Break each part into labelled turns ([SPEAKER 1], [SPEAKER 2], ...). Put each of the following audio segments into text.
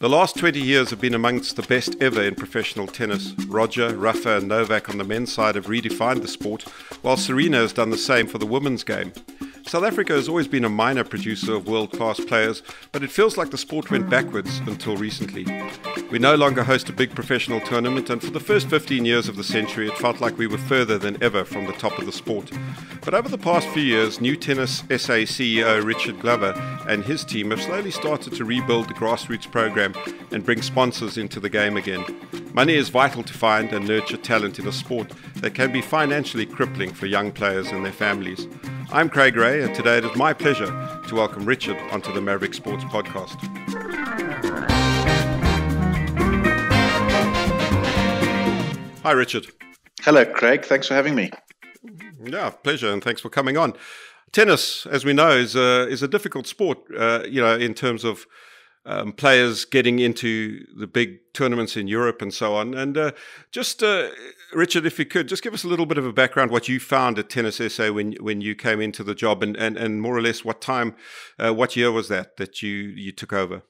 [SPEAKER 1] The last 20 years have been amongst the best ever in professional tennis. Roger, Rafa and Novak on the men's side have redefined the sport, while Serena has done the same for the women's game. South Africa has always been a minor producer of world-class players, but it feels like the sport went backwards until recently. We no longer host a big professional tournament, and for the first 15 years of the century it felt like we were further than ever from the top of the sport. But over the past few years, New Tennis SA CEO Richard Glover and his team have slowly started to rebuild the grassroots program and bring sponsors into the game again. Money is vital to find and nurture talent in a sport that can be financially crippling for young players and their families. I'm Craig Ray, and today it is my pleasure to welcome Richard onto the Maverick Sports Podcast. Hi, Richard.
[SPEAKER 2] Hello, Craig. Thanks for having me.
[SPEAKER 1] Yeah, pleasure, and thanks for coming on. Tennis, as we know, is a difficult sport, in terms of players getting into the big tournaments in Europe and so on. And Richard, if you could, just give us a little bit of a background, what you found at Tennis SA when you came into the job, and more or less what year was that you took over?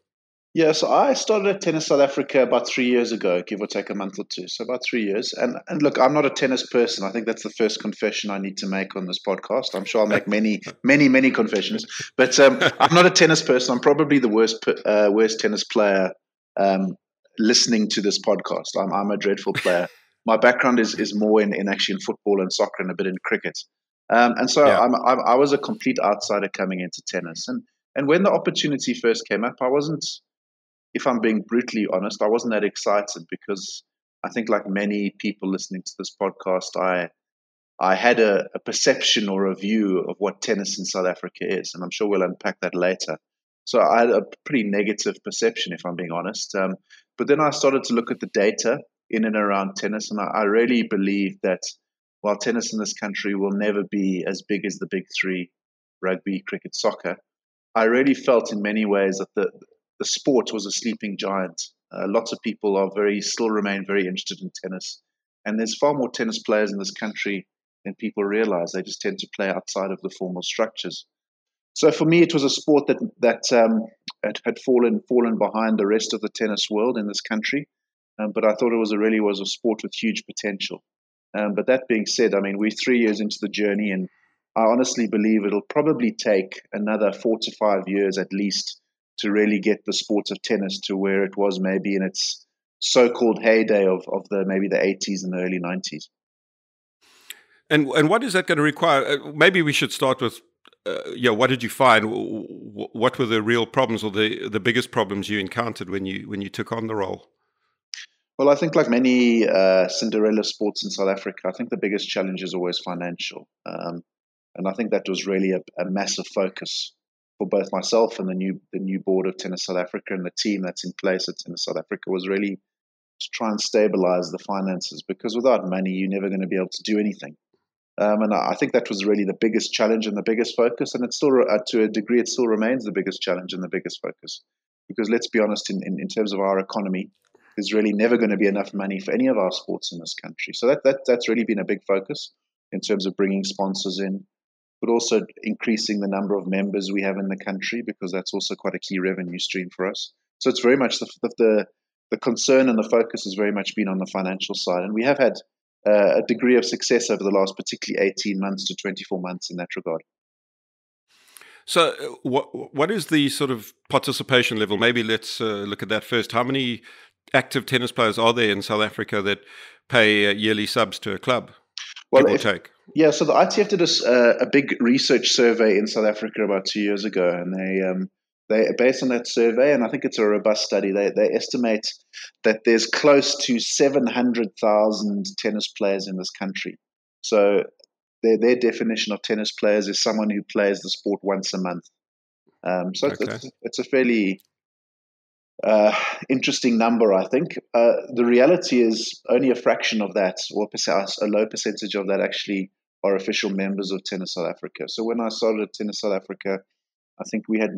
[SPEAKER 2] Yeah, so I started at Tennis South Africa about 3 years ago, give or take a month or two. So about 3 years. And look, I'm not a tennis person. I think that's the first confession I need to make on this podcast. I'm sure I'll make many confessions. But I'm not a tennis person. I'm probably the worst tennis player listening to this podcast. I'm a dreadful player. My background is more in actually in football and soccer and a bit in cricket. And so
[SPEAKER 1] Yeah.
[SPEAKER 2] I was a complete outsider coming into tennis. And when the opportunity first came up, I wasn't, if I'm being brutally honest, I wasn't that excited because I think, like many people listening to this podcast, I had a perception or a view of what tennis in South Africa is, and I'm sure we'll unpack that later. So I had a pretty negative perception, if I'm being honest. But then I started to look at the data in and around tennis, and I really believe that while tennis in this country will never be as big as the big three, rugby, cricket, soccer, I really felt in many ways that the sport was a sleeping giant. Lots of people still remain very interested in tennis. And there's far more tennis players in this country than people realize. They just tend to play outside of the formal structures. So for me, it was a sport that had fallen behind the rest of the tennis world in this country. But I thought it really was a sport with huge potential. But that being said, I mean, we're 3 years into the journey, and I honestly believe it'll probably take another 4 to 5 years at least to really get the sport of tennis to where it was maybe in its so-called heyday of the 80s and the early 90s.
[SPEAKER 1] And what is that going to require? Maybe we should start with, what did you find? What were the real problems or the biggest problems you encountered when you took on the role?
[SPEAKER 2] Well, I think like many Cinderella sports in South Africa, I think the biggest challenge is always financial. And I think that was really a massive focus for both myself and the new board of Tennis South Africa, and the team that's in place at Tennis South Africa was really to try and stabilize the finances, because without money, you're never going to be able to do anything. And I think that was really the biggest challenge and the biggest focus. And it's still, to a degree, it still remains the biggest challenge and the biggest focus. Because let's be honest, in terms of our economy, there's really never going to be enough money for any of our sports in this country. So that's really been a big focus in terms of bringing sponsors in, but also increasing the number of members we have in the country, because that's also quite a key revenue stream for us. So it's very much the concern and the focus has very much been on the financial side. And we have had a degree of success over the last particularly 18 months to 24 months in that regard.
[SPEAKER 1] So what is the sort of participation level? Maybe let's look at that first. How many active tennis players are there in South Africa that pay yearly subs to a club?
[SPEAKER 2] Well,
[SPEAKER 1] give or take.
[SPEAKER 2] Yeah, so the ITF did a big research survey in South Africa about 2 years ago, and they based on that survey, and I think it's a robust study, they estimate that there's close to 700,000 tennis players in this country. So their definition of tennis players is someone who plays the sport once a month. It's a fairly interesting number, I think. The reality is only a fraction of that, or a low percentage of that, actually are official members of Tennis South Africa. So when I started at Tennis South Africa, I think we had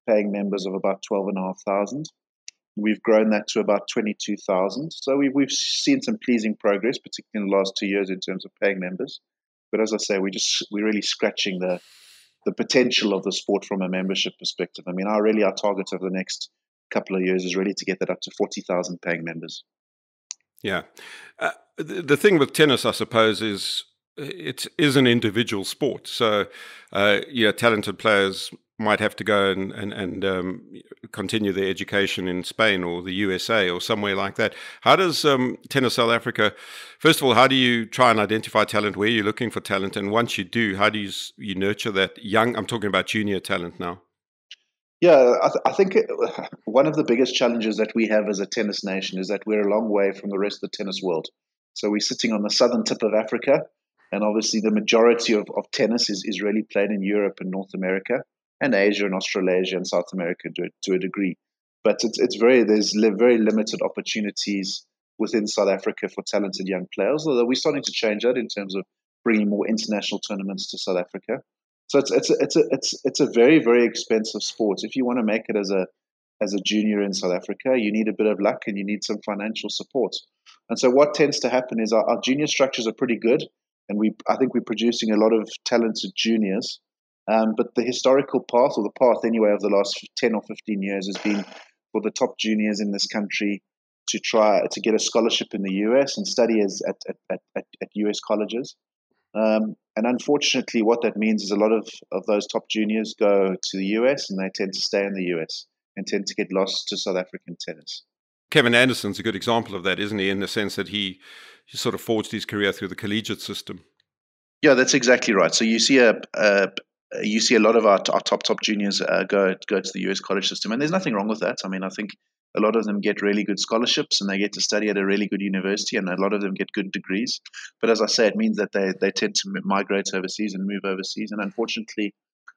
[SPEAKER 2] paying members of about 12,500. We've grown that to about 22,000. So we've seen some pleasing progress, particularly in the last 2 years in terms of paying members. But as I say, we're really scratching the potential of the sport from a membership perspective. I mean, our target over the next couple of years is really to get that up to 40,000 paying members.
[SPEAKER 1] Yeah. The thing with tennis, I suppose, is it is an individual sport. So, talented players might have to go and continue their education in Spain or the USA or somewhere like that. How does Tennis South Africa, first of all, how do you try and identify talent, where you're looking for talent? And once you do, how do you nurture that young, I'm talking about junior talent now?
[SPEAKER 2] Yeah, I think one of the biggest challenges that we have as a tennis nation is that we're a long way from the rest of the tennis world. So we're sitting on the southern tip of Africa, and obviously the majority of tennis is really played in Europe and North America, and Asia and Australasia and South America to a degree. But there's very limited opportunities within South Africa for talented young players, although we're starting to change that in terms of bringing more international tournaments to South Africa. So it's a very, very expensive sport. If you want to make it as a junior in South Africa, you need a bit of luck and you need some financial support. And so what tends to happen is our junior structures are pretty good, and I think we're producing a lot of talented juniors. But the historical path, or the path anyway, of the last 10 or 15 years has been for the top juniors in this country to try to get a scholarship in the US and study at US colleges. And unfortunately, what that means is a lot of those top juniors go to the US and they tend to stay in the US and tend to get lost to South African tennis.
[SPEAKER 1] Kevin Anderson's a good example of that, isn't he? In the sense that he sort of forged his career through the collegiate system.
[SPEAKER 2] Yeah, that's exactly right. So you see a lot of our top juniors go to the US college system, and there's nothing wrong with that. I mean, I think a lot of them get really good scholarships and they get to study at a really good university, and a lot of them get good degrees. But as I say, it means that they tend to migrate overseas and move overseas, and unfortunately,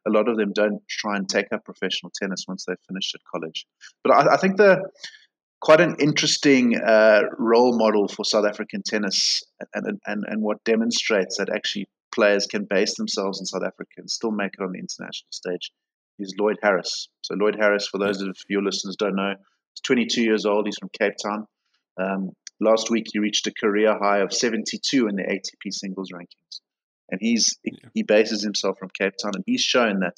[SPEAKER 2] a lot of them don't try and take up professional tennis once they've finished at college. But I think quite an interesting role model for South African tennis, and what demonstrates that actually players can base themselves in South Africa and still make it on the international stage is Lloyd Harris. So Lloyd Harris, for those of your listeners who don't know, he's 22 years old. He's from Cape Town. Last week he reached a career high of 72 in the ATP singles rankings, and he bases himself from Cape Town, and he's shown that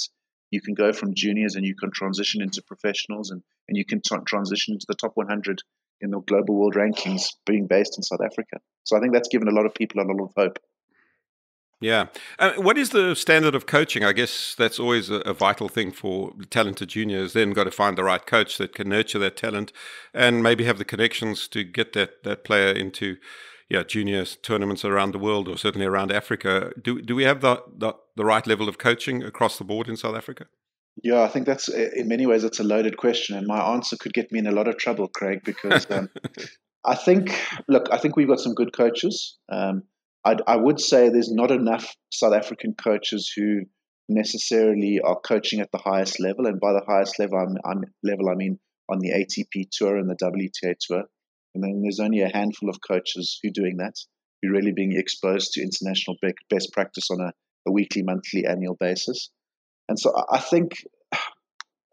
[SPEAKER 2] you can go from juniors and you can transition into professionals, and you can transition into the top 100 in the global world rankings being based in South Africa. So I think that's given a lot of people a lot of hope.
[SPEAKER 1] Yeah. What is the standard of coaching? I guess that's always a vital thing for talented juniors. Then got to find the right coach that can nurture that talent and maybe have the connections to get that player into junior tournaments around the world, or certainly around Africa. Do we have the right level of coaching across the board in South Africa?
[SPEAKER 2] Yeah, I think that's, in many ways, it's a loaded question, and my answer could get me in a lot of trouble, Craig, because I think we've got some good coaches. I would say there's not enough South African coaches who necessarily are coaching at the highest level, and by the highest level, I mean on the ATP tour and the WTA tour. And then there's only a handful of coaches who are doing that, who are really being exposed to international best practice on a weekly, monthly, annual basis. And so I think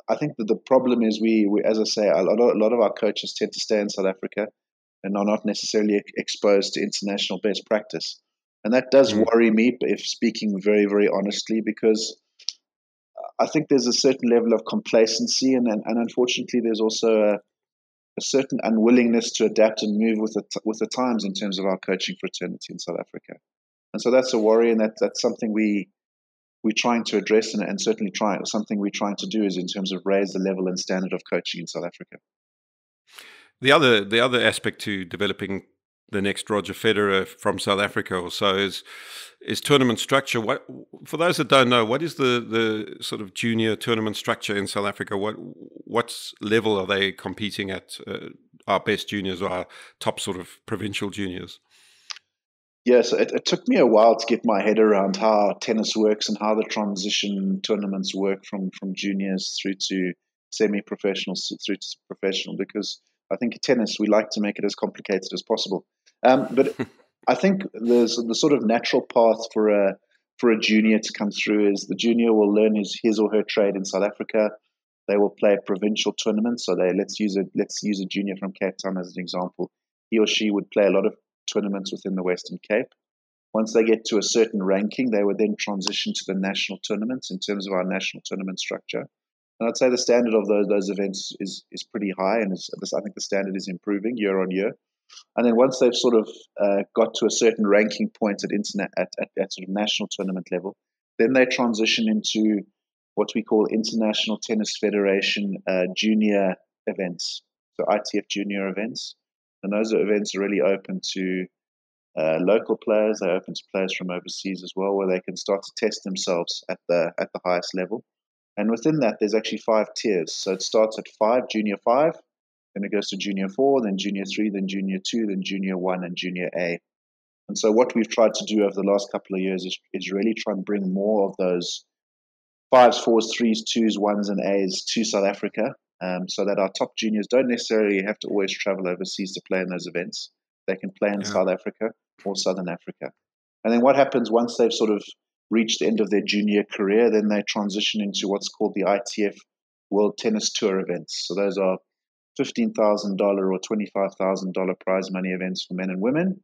[SPEAKER 2] that the problem is we as I say, a lot of our coaches tend to stay in South Africa and are not necessarily exposed to international best practice. And that does worry me, if speaking very, very honestly, because I think there's a certain level of complacency, and unfortunately there's also a certain unwillingness to adapt and move with the times in terms of our coaching fraternity in South Africa. And so that's a worry, and that's something we're trying to address, and certainly something we're trying to do is in terms of raise the level and standard of coaching in South Africa.
[SPEAKER 1] The other aspect to developing the next Roger Federer from South Africa or so is tournament structure. What, for those that don't know, what is the sort of junior tournament structure in South Africa? What level are they competing at? Our best juniors or our top sort of provincial juniors?
[SPEAKER 2] Yes, it took me a while to get my head around how tennis works and how the transition tournaments work from juniors through to semi-professional through to professional, because I think tennis, we like to make it as complicated as possible. But I think there's the sort of natural path for a junior to come through is the junior will learn his or her trade in South Africa. They will play provincial tournaments. So let's use a junior from Cape Town as an example. He or she would play a lot of tournaments within the Western Cape. Once they get to a certain ranking, they would then transition to the national tournaments in terms of our national tournament structure. And I'd say the standard of those events is pretty high, and I think the standard is improving year on year. And then once they've sort of got to a certain ranking point at internet at sort of national tournament level, then they transition into what we call International Tennis Federation junior events, so ITF junior events. And those events are really open to local players. They're open to players from overseas as well, where they can start to test themselves at the highest level. And within that, there's actually 5 tiers. So it starts at 5, junior 5, then it goes to junior 4, then junior 3, then junior 2, then junior 1, and junior A. And so what we've tried to do over the last couple of years is really try and bring more of those 5s, 4s, 3s, 2s, 1s, and A's to South Africa, so that our top juniors don't necessarily have to always travel overseas to play in those events. They can play in South Africa or Southern Africa. And then what happens once they've sort of reached the end of their junior career, then they transition into what's called the ITF World Tennis Tour events. So those are $15,000 or $25,000 prize money events for men and women.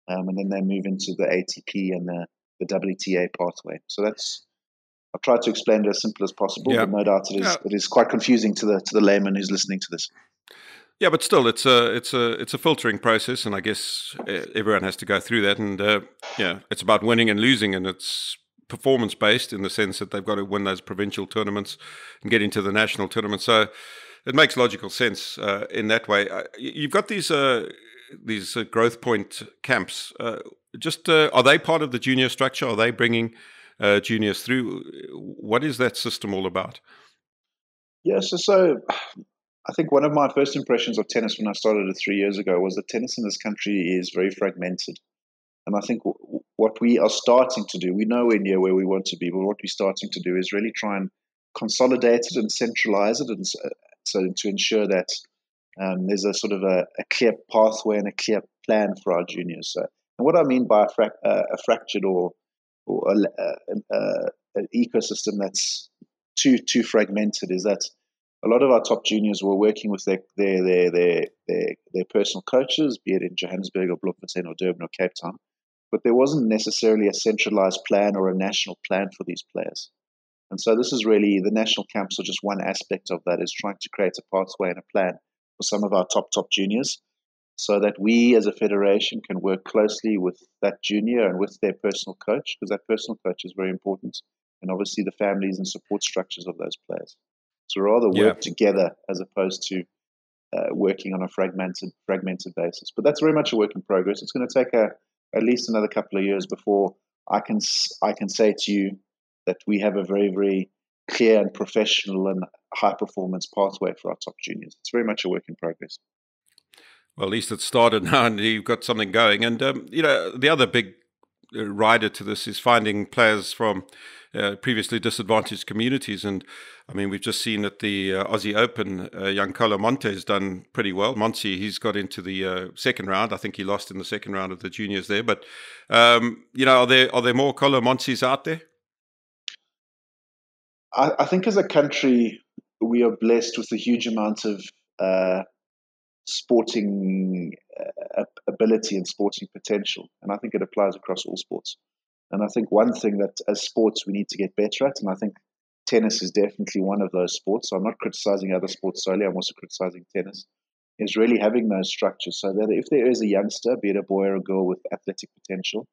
[SPEAKER 2] And then they move into the ATP and the WTA pathway. So I've tried to explain it as simple as possible, but no doubt it is quite confusing to the layman who's listening to this.
[SPEAKER 1] Yeah, but still, it's a filtering process, and I guess everyone has to go through that. And it's about winning and losing, and it's performance based in the sense that they've got to win those provincial tournaments and get into the national tournament. So it makes logical sense in that way. You've got these growth point camps. Are they part of the junior structure? Are they bringing juniors through? What is that system all about?
[SPEAKER 2] Yeah, so I think one of my first impressions of tennis when I started it 3 years ago was that tennis in this country is very fragmented. And I think what we are starting to do, we're nowhere near where we want to be, but what we're starting to do is really try and consolidate it and centralize it, and so to ensure that there's a sort of a clear pathway and a clear plan for our juniors. And what I mean by a fractured or an ecosystem that's too fragmented is that a lot of our top juniors were working with their personal coaches, be it in Johannesburg or Bloemfontein or Durban or Cape Town, but there wasn't necessarily a centralized plan or a national plan for these players. And so this is really, the national camps are just one aspect of that, is trying to create a pathway and a plan for some of our top juniors, so that we as a federation can work closely with that junior and with their personal coach, because that personal coach is very important, and obviously the families and support structures of those players. So rather work together as opposed to working on a fragmented basis. But that's very much a work in progress. It's going to take at least another couple of years before I can say to you that we have a very, very clear and professional and high performance pathway for our top juniors. It's very much a work in progress.
[SPEAKER 1] Well, at least it's started now, and you've got something going. And the other big rider to this is finding players from previously disadvantaged communities. And I mean, we've just seen at the Aussie Open, young Colo Monte's done pretty well. Monty, he's got into the second round. I think he lost in the second round of the juniors there. But are there more Colo Montes out there?
[SPEAKER 2] I think as a country, we are blessed with a huge amount of sporting ability and sporting potential, and I think it applies across all sports. And I think one thing that as sports we need to get better at, and I think tennis is definitely one of those sports, so I'm not criticizing other sports solely, I'm also criticizing tennis, is really having those structures so that if there is a youngster, be it a boy or a girl with athletic potential,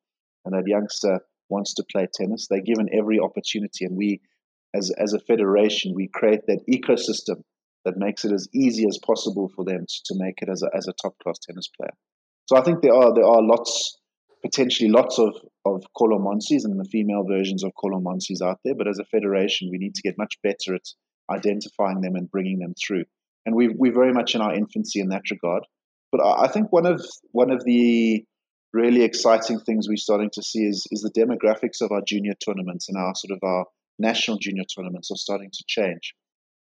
[SPEAKER 2] and that youngster wants to play tennis, they're given every opportunity, and we as a federation, we create that ecosystem that makes it as easy as possible for them to make it as a top class tennis player. So I think there are potentially lots of Colo Montes and the female versions of Colo Montes out there, but as a federation, we need to get much better at identifying them and bringing them through. And we're very much in our infancy in that regard. But I think one of the really exciting things we're starting to see is the demographics of our junior tournaments and our national junior tournaments are starting to change.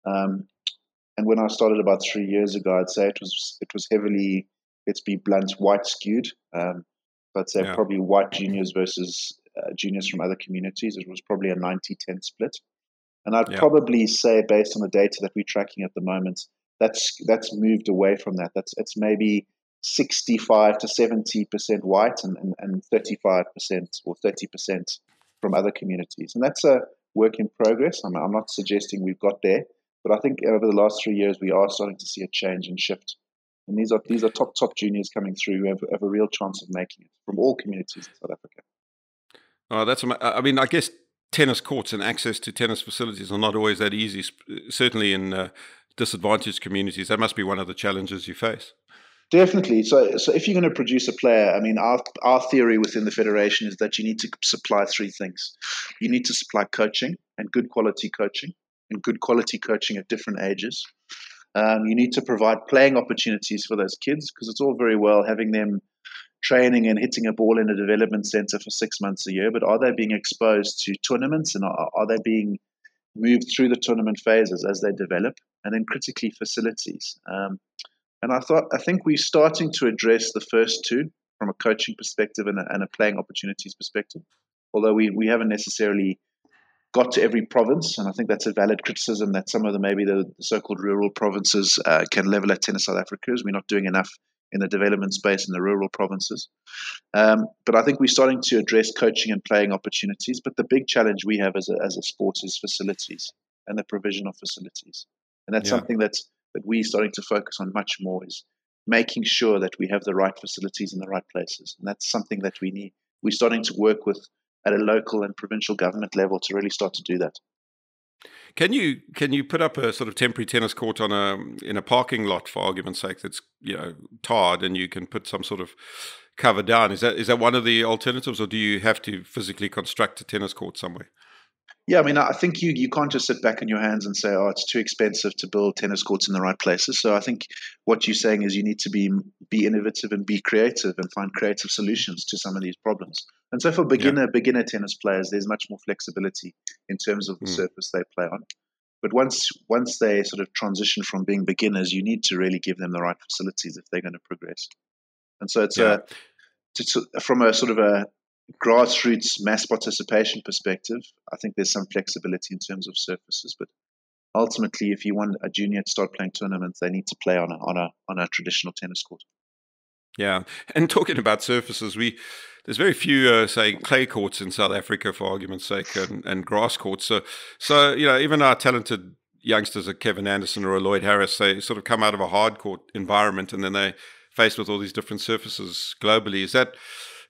[SPEAKER 2] And when I started about 3 years ago, I'd say it was heavily, let's be blunt, white skewed. I'd say probably white juniors versus juniors from other communities. It was probably a 90-10 split. And I'd probably say, based on the data that we're tracking at the moment, that's moved away from that. It's maybe 65 to 70% white and 35% or 30% from other communities. And that's a work in progress. I'm not suggesting we've got there, But I think over the last 3 years, we are starting to see a change and shift. And these are top juniors coming through who have a real chance of making it from all communities in South Africa.
[SPEAKER 1] Oh, I mean, I guess tennis courts and access to tennis facilities are not always that easy, certainly in disadvantaged communities. That must be one of the challenges you face.
[SPEAKER 2] Definitely. So if you're going to produce a player, I mean, our theory within the federation is that you need to supply three things. You need to supply coaching and good quality coaching, at different ages. You need to provide playing opportunities for those kids, because it's all very well having them training and hitting a ball in a development center for 6 months a year, but are they being exposed to tournaments, and are they being moved through the tournament phases as they develop? And then critically, facilities. And I think we're starting to address the first two from a coaching perspective and a playing opportunities perspective, although we haven't necessarily got to every province. And I think that's a valid criticism that some of maybe the so-called rural provinces can level at Tennis South Africa, is we're not doing enough in the development space in the rural provinces. But I think we're starting to address coaching and playing opportunities. But the big challenge we have as a sport is facilities and the provision of facilities. And that's something that we're starting to focus on much more, is making sure that we have the right facilities in the right places. And that's something that we need. We're starting to work with at a local and provincial government level to really start to do that.
[SPEAKER 1] Can you put up a sort of temporary tennis court in a parking lot, for argument's sake, that's tarred, and you can put some sort of cover down? Is that one of the alternatives, or do you have to physically construct a tennis court somewhere?
[SPEAKER 2] Yeah, I mean, I think you can't just sit back on your hands and say, oh, it's too expensive to build tennis courts in the right places. So I think what you're saying is you need to be innovative and be creative and find creative solutions to some of these problems. And so for beginner tennis players, there's much more flexibility in terms of the surface they play on. But once they sort of transition from being beginners, you need to really give them the right facilities if they're going to progress. And so it's from a sort of a grassroots mass participation perspective, I think there's some flexibility in terms of surfaces. But ultimately, if you want a junior to start playing tournaments, they need to play on a traditional tennis court.
[SPEAKER 1] Yeah, and talking about surfaces, there's very few, say, clay courts in South Africa, for argument's sake, and grass courts. So even our talented youngsters, like Kevin Anderson or Lloyd Harris, they sort of come out of a hard court environment, and then they faced with all these different surfaces globally. Is that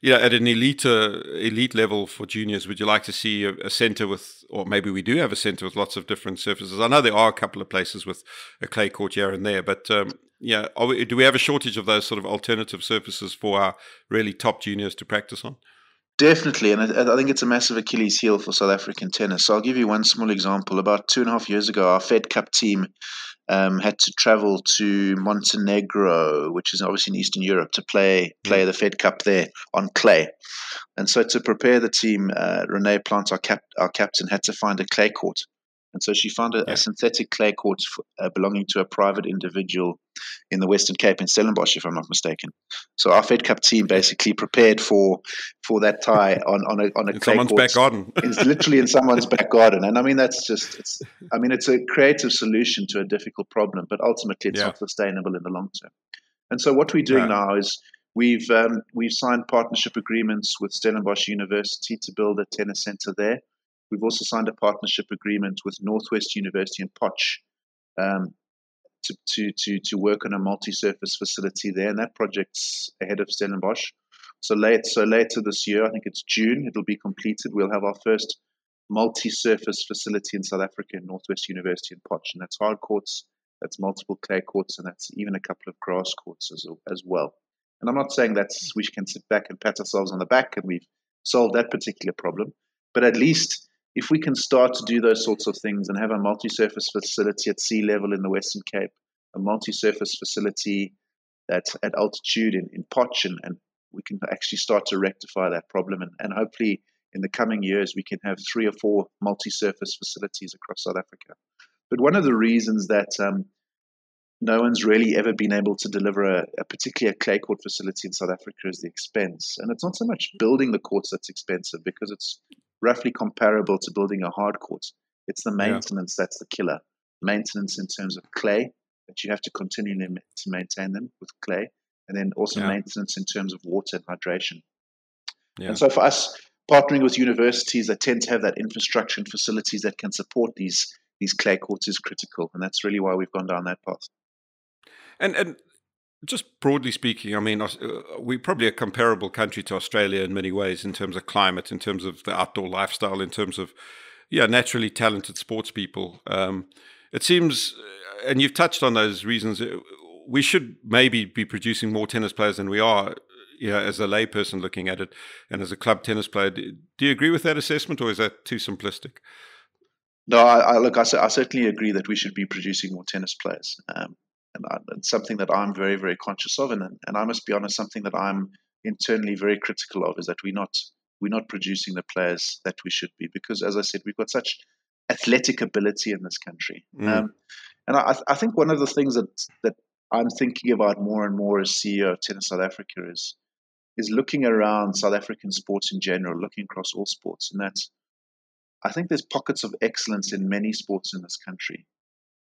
[SPEAKER 1] at an elite level for juniors, would you like to see a centre with, or maybe we do have a centre with lots of different surfaces? I know there are a couple of places with a clay court here and there, but do we have a shortage of those sort of alternative surfaces for our really top juniors to practice on?
[SPEAKER 2] Definitely, and I think it's a massive Achilles heel for South African tennis. So I'll give you one small example. About 2.5 years ago, our Fed Cup team had to travel to Montenegro, which is obviously in Eastern Europe, to play the Fed Cup there on clay. And so to prepare the team, Renee Plant, our captain, had to find a clay court. And so she found a synthetic clay court belonging to a private individual in the Western Cape in Stellenbosch, if I'm not mistaken. So our Fed Cup team basically prepared for that tie on a clay
[SPEAKER 1] someone's
[SPEAKER 2] court.
[SPEAKER 1] Back garden.
[SPEAKER 2] It's literally in someone's back garden. And I mean, it's a creative solution to a difficult problem, but ultimately it's not sustainable in the long term. And so what we're doing now is we've signed partnership agreements with Stellenbosch University to build a tennis center there. We've also signed a partnership agreement with Northwest University in Potch to work on a multi-surface facility there, and that project's ahead of Stellenbosch. So later this year, I think it's June, it'll be completed. We'll have our first multi-surface facility in South Africa in Northwest University in Potch, and that's hard courts, that's multiple clay courts, and that's even a couple of grass courts as well. And I'm not saying that we can sit back and pat ourselves on the back and we've solved that particular problem, but at least if we can start to do those sorts of things and have a multi-surface facility at sea level in the Western Cape, a multi-surface facility that's at altitude in Potch, and we can actually start to rectify that problem. And hopefully in the coming years, we can have 3 or 4 multi-surface facilities across South Africa. But one of the reasons that no one's really ever been able to deliver particularly a clay court facility in South Africa is the expense. And it's not so much building the courts that's expensive, because it's roughly comparable to building a hard court. It's the maintenance that's the killer. Maintenance in terms of clay, that you have to continually to maintain them with clay, and then also maintenance in terms of water and hydration. And so for us, partnering with universities that tend to have that infrastructure and facilities that can support these these clay courts is critical, and that's really why we've gone down that path.
[SPEAKER 1] And just broadly speaking, I mean, we're probably a comparable country to Australia in many ways in terms of climate, in terms of the outdoor lifestyle, in terms of, yeah, naturally talented sports people. It seems, and you've touched on those reasons, we should maybe be producing more tennis players than we are, as a layperson looking at it and as a club tennis player. Do you agree with that assessment, or is that too simplistic?
[SPEAKER 2] No, I certainly agree that we should be producing more tennis players. And it's something that I'm very, very conscious of. And I must be honest, something that I'm internally very critical of is that we're not producing the players that we should be. Because, as I said, we've got such athletic ability in this country. And I think one of the things that I'm thinking about more and more as CEO of Tennis South Africa is looking around South African sports in general, looking across all sports. And that's, I think there's pockets of excellence in many sports in this country.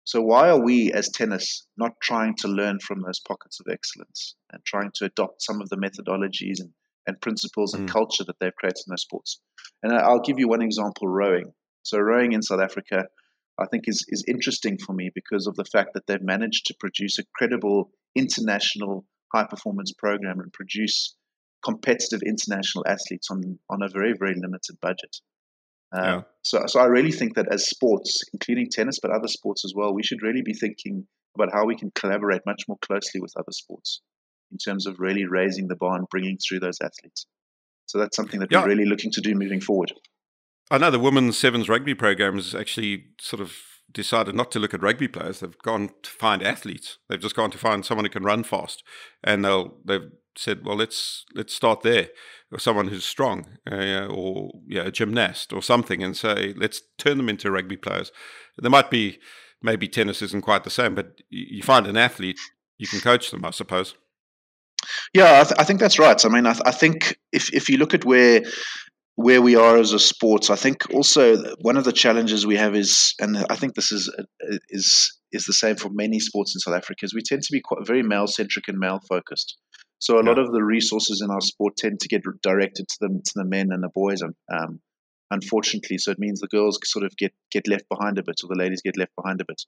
[SPEAKER 2] So why are we as tennis not trying to learn from those pockets of excellence and trying to adopt some of the methodologies and principles and culture that they've created in those sports? And I'll give you one example, rowing. So rowing in South Africa, I think is interesting for me because of the fact that they've managed to produce a credible international high-performance program and produce competitive international athletes on a very, very limited budget. So I really think that as sports, including tennis, but other sports as well, we should really be thinking about how we can collaborate much more closely with other sports in terms of really raising the bar and bringing through those athletes. So that's something that we're really looking to do moving forward.
[SPEAKER 1] I know the women's sevens rugby program has actually sort of decided not to look at rugby players. They've gone to find athletes. They've just gone to find someone who can run fast, and they've said, well, let's start there, or someone who's strong, or a gymnast or something, and say let's turn them into rugby players. There might be, maybe tennis isn't quite the same, but you find an athlete, you can coach them, I suppose.
[SPEAKER 2] Yeah, I think that's right. I mean, I think if you look at where we are as a sport, I think also one of the challenges we have is, and I think this is the same for many sports in South Africa, is we tend to be quite very male centric and male focused. So a lot of the resources in our sport tend to get directed to the men and the boys, unfortunately. So it means the girls sort of get left behind a bit, or the ladies get left behind a bit.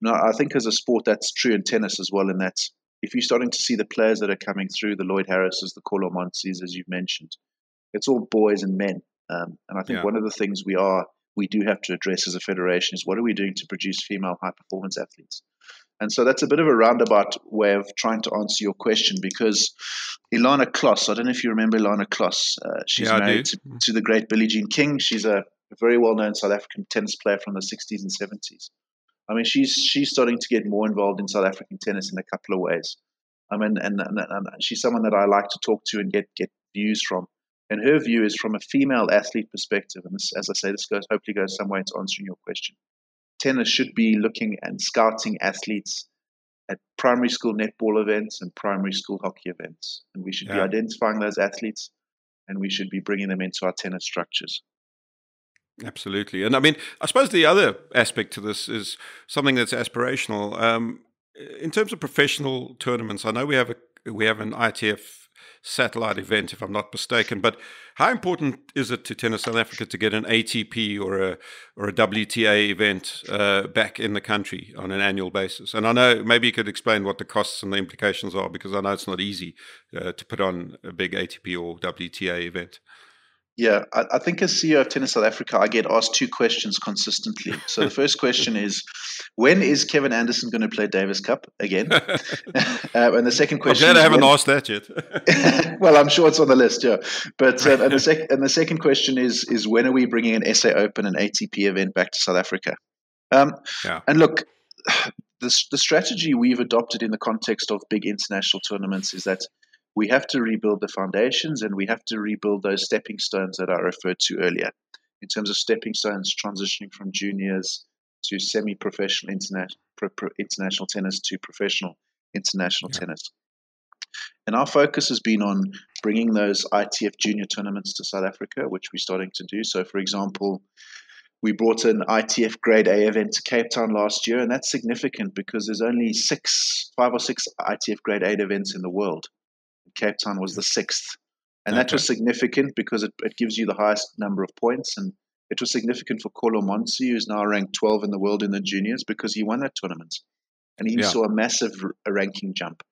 [SPEAKER 2] Now, I think as a sport that's true in tennis as well, in that if you're starting to see the players that are coming through, the Lloyd Harrises, the Kolo Montes, as you've mentioned, it's all boys and men. And I think one of the things we do have to address as a federation is what are we doing to produce female high-performance athletes? And so that's a bit of a roundabout way of trying to answer your question, because Ilana Kloss, I don't know if you remember Ilana Kloss. She's married to the great Billie Jean King. She's a very well-known South African tennis player from the 60s and 70s. I mean, she's starting to get more involved in South African tennis in a couple of ways. I mean, and she's someone that I like to talk to and get views from. And her view is from a female athlete perspective. And this, as I say, this hopefully goes some way to answering your question. Tennis should be looking and scouting athletes at primary school netball events and primary school hockey events. And we should be identifying those athletes, and we should be bringing them into our tennis structures.
[SPEAKER 1] Absolutely. And I mean, I suppose the other aspect to this is something that's aspirational. In terms of professional tournaments, I know we have an ITF satellite event, if I'm not mistaken, but how important is it to Tennis South Africa to get an ATP or a WTA event back in the country on an annual basis? And I know maybe you could explain what the costs and the implications are, because I know it's not easy to put on a big ATP or WTA event.
[SPEAKER 2] Yeah, I think as CEO of Tennis South Africa, I get asked two questions consistently. So the first question is, when is Kevin Anderson going to play Davis Cup again? And the second question
[SPEAKER 1] I'm glad I haven't asked that yet.
[SPEAKER 2] Well, I'm sure it's on the list, yeah. But and the second question is when are we bringing an SA Open and ATP event back to South Africa? And look, the strategy we've adopted in the context of big international tournaments is that we have to rebuild the foundations, and we have to rebuild those stepping stones that I referred to earlier. In terms of stepping stones, transitioning from juniors to semi-professional international tennis to professional international tennis. And our focus has been on bringing those ITF junior tournaments to South Africa, which we're starting to do. So, for example, we brought an ITF Grade A event to Cape Town last year, and that's significant because there's only 5 or 6 ITF Grade A events in the world. Cape Town was the 6th. And that was significant because it gives you the highest number of points. And It was significant for Kolo Monsi, who's now ranked 12 in the world in the juniors, because he won that tournament. And he
[SPEAKER 1] Yeah.
[SPEAKER 2] saw a massive ranking jump.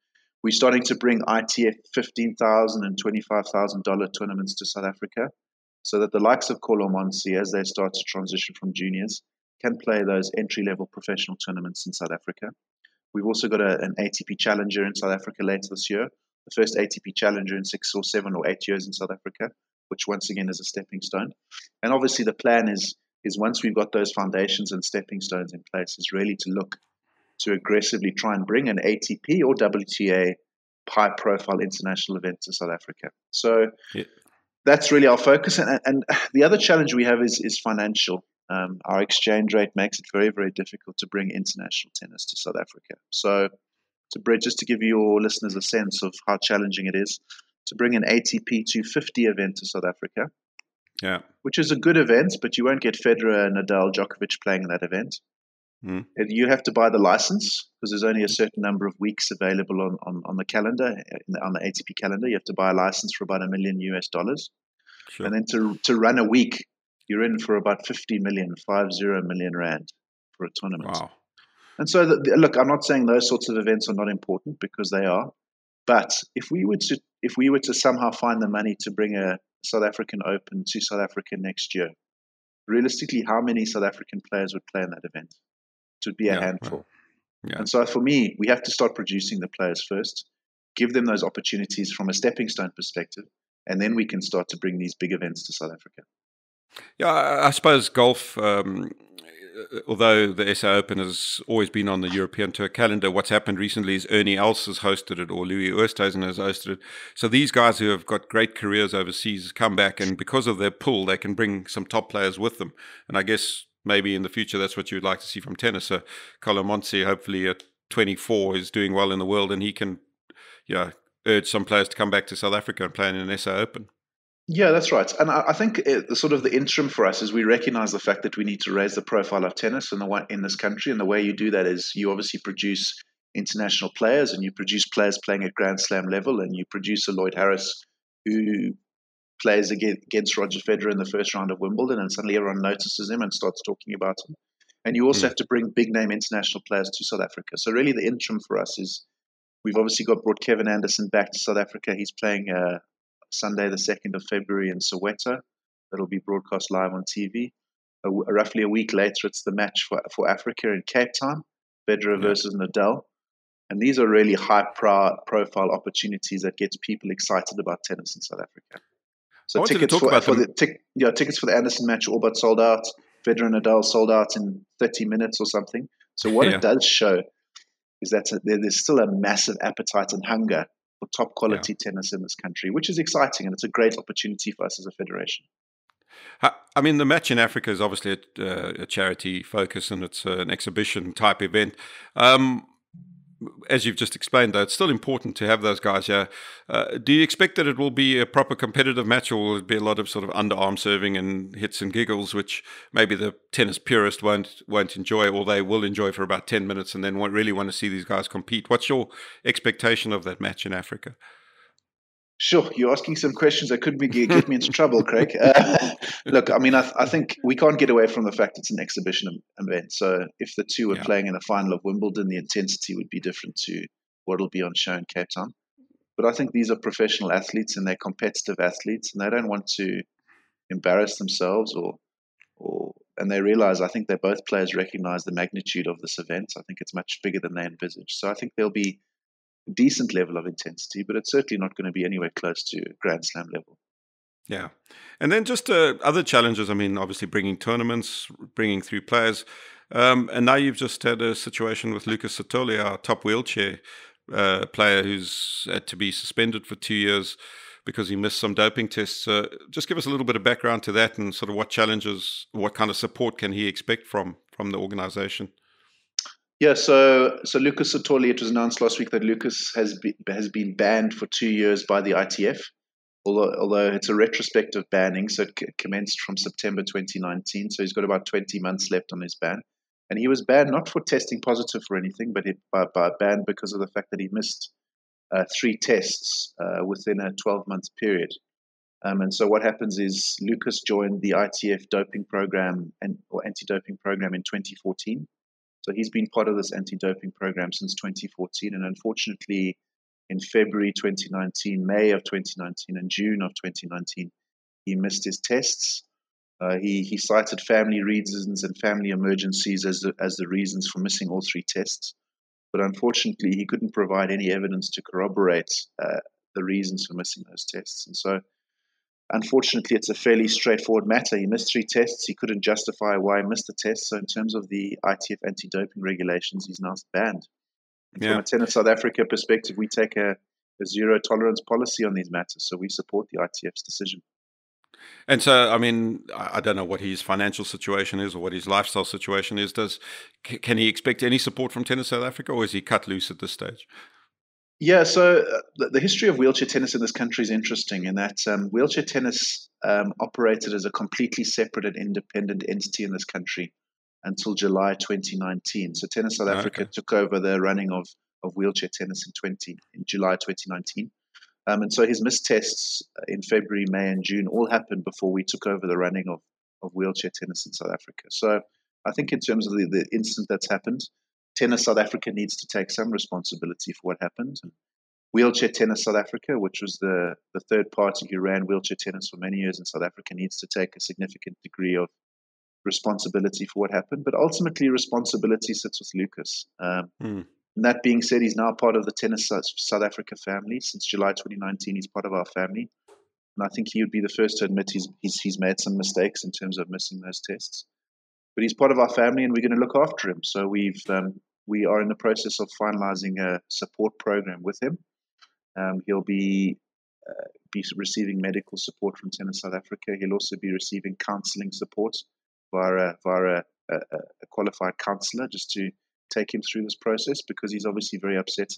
[SPEAKER 2] We're starting to bring ITF $15,000 and $25,000 tournaments to South Africa, so that the likes of Kolo Monsi, as they start to transition from juniors, can play those entry-level professional tournaments in South Africa. We've also got an ATP Challenger in South Africa later this year, the first ATP Challenger in 6 or 7 or 8 years in South Africa, which once again is a stepping stone. And obviously the plan is once we've got those foundations and stepping stones in place, is really to look to aggressively try and bring an ATP or WTA high-profile international event to South Africa. So
[SPEAKER 1] Yeah.
[SPEAKER 2] that's really our focus. And the other challenge we have is financial. Our exchange rate makes it very, very difficult to bring international tennis to South Africa. So, just to give your listeners a sense of how challenging it is to bring an ATP 250 event to South Africa,
[SPEAKER 1] Yeah.
[SPEAKER 2] which is a good event, but you won't get Federer, Nadal, Djokovic playing in that event.
[SPEAKER 1] Mm.
[SPEAKER 2] You have to buy the license because there's only a certain number of weeks available on the calendar, on the ATP calendar. You have to buy a license for about $1 million US.
[SPEAKER 1] Sure.
[SPEAKER 2] And then to run a week, you're in for about 50 million rand for a tournament.
[SPEAKER 1] Wow.
[SPEAKER 2] And so, look, I'm not saying those sorts of events are not important, because they are. But if we were to somehow find the money to bring a South African Open to South Africa next year, realistically, how many South African players would play in that event? It would be a handful.
[SPEAKER 1] Yeah.
[SPEAKER 2] And so for me, we have to start producing the players first, give them those opportunities from a stepping stone perspective, and then we can start to bring these big events to South Africa.
[SPEAKER 1] Yeah, I suppose golf, although the SA Open has always been on the European Tour calendar, what's happened recently is Ernie Els has hosted it, or Louis Oosthuizen has hosted it. So these guys who have got great careers overseas come back, and because of their pull, they can bring some top players with them. And I guess maybe in the future that's what you'd like to see from tennis. So Kolo Monsi, hopefully at 24, is doing well in the world, and he can, urge some players to come back to South Africa and play in an SA Open.
[SPEAKER 2] Yeah, that's right. And I think the interim for us is we recognize the fact that we need to raise the profile of tennis in this country. And the way you do that is you obviously produce international players, and you produce players playing at Grand Slam level, and you produce a Lloyd Harris who plays against Roger Federer in the first round of Wimbledon, and suddenly everyone notices him and starts talking about him. And you also have to bring big name international players to South Africa. So really the interim for us is we've obviously brought Kevin Anderson back to South Africa. He's playing Sunday, the 2nd of February in Soweto. That'll be broadcast live on TV. Roughly a week later, it's the match for Africa in Cape Town, Federer versus Nadal. And these are really high-profile opportunities that gets people excited about tennis in South Africa. So tickets for the Anderson match all but sold out. Federer and Nadal sold out in 30 minutes or something. So what it does show is that there's still a massive appetite and hunger for top quality tennis in this country, which is exciting, and it's a great opportunity for us as a federation.
[SPEAKER 1] I mean, the match in Africa is obviously a charity focus, and it's an exhibition type event. As you've just explained, though, it's still important to have those guys here. Do you expect that it will be a proper competitive match, or will it be a lot of sort of underarm serving and hits and giggles, which maybe the tennis purist won't enjoy, or they will enjoy for about 10 minutes and then won't really want to see these guys compete? What's your expectation of that match in Africa?
[SPEAKER 2] Sure, you're asking some questions that could get me into trouble, Craig. Look, I mean, I think we can't get away from the fact it's an exhibition event. So if the two were playing in a final of Wimbledon, the intensity would be different to what will be on show in Cape Town. But I think these are professional athletes, and they're competitive athletes, and they don't want to embarrass themselves and they realize, I think both players recognize the magnitude of this event. I think it's much bigger than they envisaged. So I think there'll be decent level of intensity, but it's certainly not going to be anywhere close to Grand Slam level.
[SPEAKER 1] Yeah. And then just other challenges. I mean, obviously bringing tournaments, bringing through players. And now you've just had a situation with Lucas Sotoli, our top wheelchair player, who's had to be suspended for 2 years because he missed some doping tests. Just give us a little bit of background to that, and sort of what challenges, what kind of support can he expect from the organization?
[SPEAKER 2] Yeah, so Lucas Sotoli, it was announced last week that Lucas has been banned for 2 years by the ITF, although it's a retrospective banning, so it commenced from September 2019, so he's got about 20 months left on his ban. And he was banned not for testing positive for anything, but banned because of the fact that he missed 3 tests within a 12-month period. And so what happens is Lucas joined the ITF doping program or anti-doping program in 2014. So he's been part of this anti-doping program since 2014. And unfortunately, in February 2019, May of 2019, and June of 2019, he missed his tests. He cited family reasons and family emergencies as the reasons for missing all 3 tests. But unfortunately, he couldn't provide any evidence to corroborate the reasons for missing those tests. And so, unfortunately, it's a fairly straightforward matter. He missed 3 tests. He couldn't justify why he missed the test. So in terms of the ITF anti-doping regulations, he's now banned. And from a Tennis South Africa perspective, we take a zero tolerance policy on these matters. So we support the ITF's decision.
[SPEAKER 1] And so, I mean, I don't know what his financial situation is or what his lifestyle situation is. Can he expect any support from Tennis South Africa, or is he cut loose at this stage?
[SPEAKER 2] Yeah, so the history of wheelchair tennis in this country is interesting in that wheelchair tennis operated as a completely separate and independent entity in this country until July 2019. So Tennis South Africa took over the running of wheelchair tennis in July 2019. And so his missed tests in February, May, and June all happened before we took over the running of wheelchair tennis in South Africa. So I think in terms of the incident that's happened, Tennis South Africa needs to take some responsibility for what happened. And Wheelchair Tennis South Africa, which was the third party who ran wheelchair tennis for many years in South Africa, needs to take a significant degree of responsibility for what happened. But ultimately, responsibility sits with Lucas. And that being said, he's now part of the Tennis South Africa family. Since July 2019, he's part of our family. And I think he would be the first to admit he's made some mistakes in terms of missing those tests. But he's part of our family, and we're going to look after him. So we are in the process of finalizing a support program with him. He'll be receiving medical support from Tennis South Africa. He'll also be receiving counselling support via a qualified counsellor, just to take him through this process, because he's obviously very upset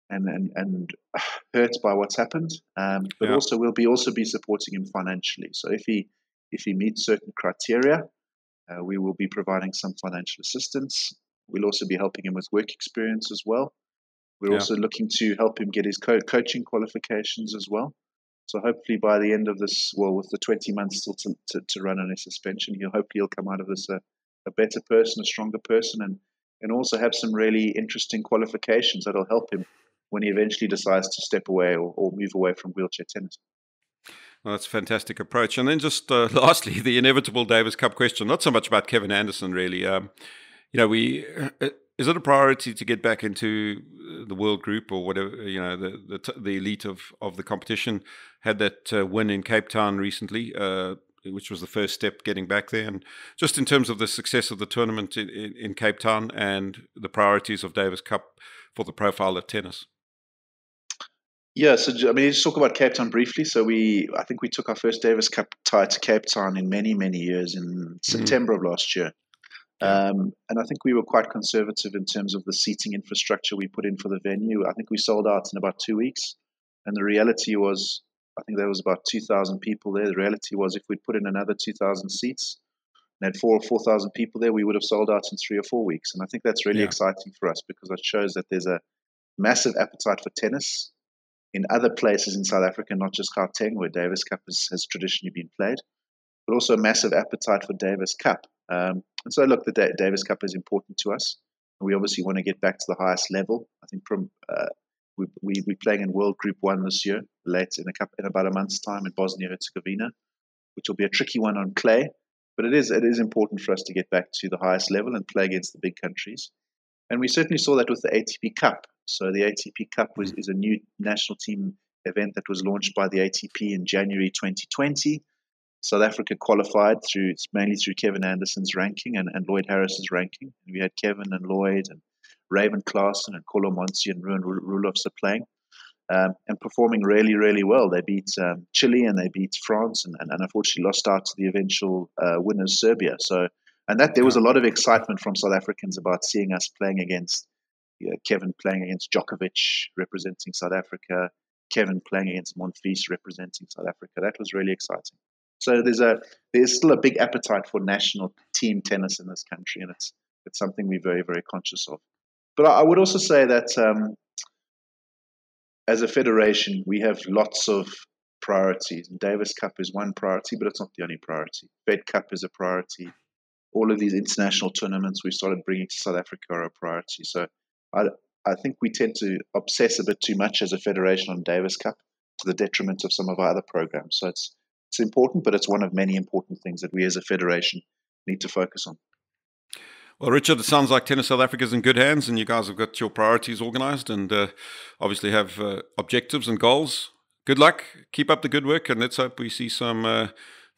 [SPEAKER 2] and hurt by what's happened. But also we'll be supporting him financially. So if he meets certain criteria, we will be providing some financial assistance. We'll also be helping him with work experience as well. We're also looking to help him get his coaching qualifications as well. So hopefully by the end of this, with the 20 months still to run on his suspension, he'll come out of this a better person, a stronger person, and also have some really interesting qualifications that'll help him when he eventually decides to step away or move away from wheelchair tennis.
[SPEAKER 1] Well, that's a fantastic approach. And then just lastly, the inevitable Davis Cup question, not so much about Kevin Anderson, really. Is it a priority to get back into the world group or whatever, the elite of the competition? Had that win in Cape Town recently, which was the first step getting back there. And just in terms of the success of the tournament in Cape Town and the priorities of Davis Cup for the profile of tennis.
[SPEAKER 2] Yeah, so let's talk about Cape Town briefly. So I think we took our first Davis Cup tie to Cape Town in many, many years in September of last year. And I think we were quite conservative in terms of the seating infrastructure we put in for the venue. I think we sold out in about 2 weeks. And the reality was, I think there was about 2,000 people there. The reality was, if we'd put in another 2,000 seats and had 4,000 people there, we would have sold out in 3 or 4 weeks. And I think that's really exciting for us, because that shows that there's a massive appetite for tennis in other places in South Africa, not just Gauteng, where Davis Cup has traditionally been played, but also a massive appetite for Davis Cup. And so, look, the Davis Cup is important to us. We obviously want to get back to the highest level. I think we're playing in World Group 1 this year, late in about a month's time in Bosnia-Herzegovina, which will be a tricky one on clay. But it is important for us to get back to the highest level and play against the big countries. And we certainly saw that with the ATP Cup. So the ATP Cup is a new national team event that was launched by the ATP in January 2020. South Africa qualified mainly through Kevin Anderson's ranking and Lloyd Harris's ranking. And we had Kevin and Lloyd and Raven Klaasen and Kolo Monsi and Ruan Roelofse playing and performing really, really well. They beat Chile and they beat France and unfortunately lost out to the eventual winners, Serbia. There was a lot of excitement from South Africans about seeing us playing against Kevin playing against Djokovic representing South Africa, Kevin playing against Monfils representing South Africa. That was really exciting. So there's still a big appetite for national team tennis in this country, and it's something we're very, very conscious of. But I would also say that as a federation, we have lots of priorities. And Davis Cup is one priority, but it's not the only priority. Fed Cup is a priority. All of these international tournaments we started bringing to South Africa are a priority. So I think we tend to obsess a bit too much as a federation on Davis Cup to the detriment of some of our other programs. So it's important, but it's one of many important things that we as a federation need to focus on.
[SPEAKER 1] Well, Richard, it sounds like Tennis South Africa is in good hands, and you guys have got your priorities organised and obviously have objectives and goals. Good luck. Keep up the good work, and let's hope we see some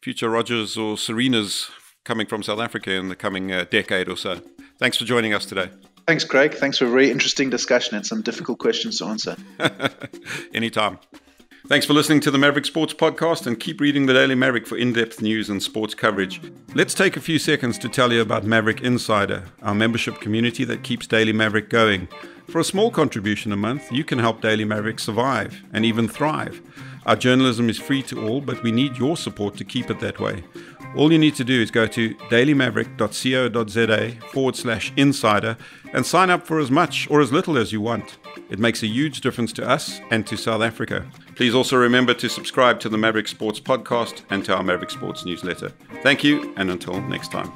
[SPEAKER 1] future Rogers or Serenas coming from South Africa in the coming decade or so. Thanks for joining us today.
[SPEAKER 2] Thanks, Craig. Thanks for a very interesting discussion and some difficult questions to answer.
[SPEAKER 1] Anytime. Thanks for listening to the Maverick Sports Podcast, and keep reading the Daily Maverick for in-depth news and sports coverage. Let's take a few seconds to tell you about Maverick Insider, our membership community that keeps Daily Maverick going. For a small contribution a month, you can help Daily Maverick survive and even thrive. Our journalism is free to all, but we need your support to keep it that way. All you need to do is go to dailymaverick.co.za/insider and sign up for as much or as little as you want. It makes a huge difference to us and to South Africa. Please also remember to subscribe to the Maverick Sports Podcast and to our Maverick Sports newsletter. Thank you, and until next time.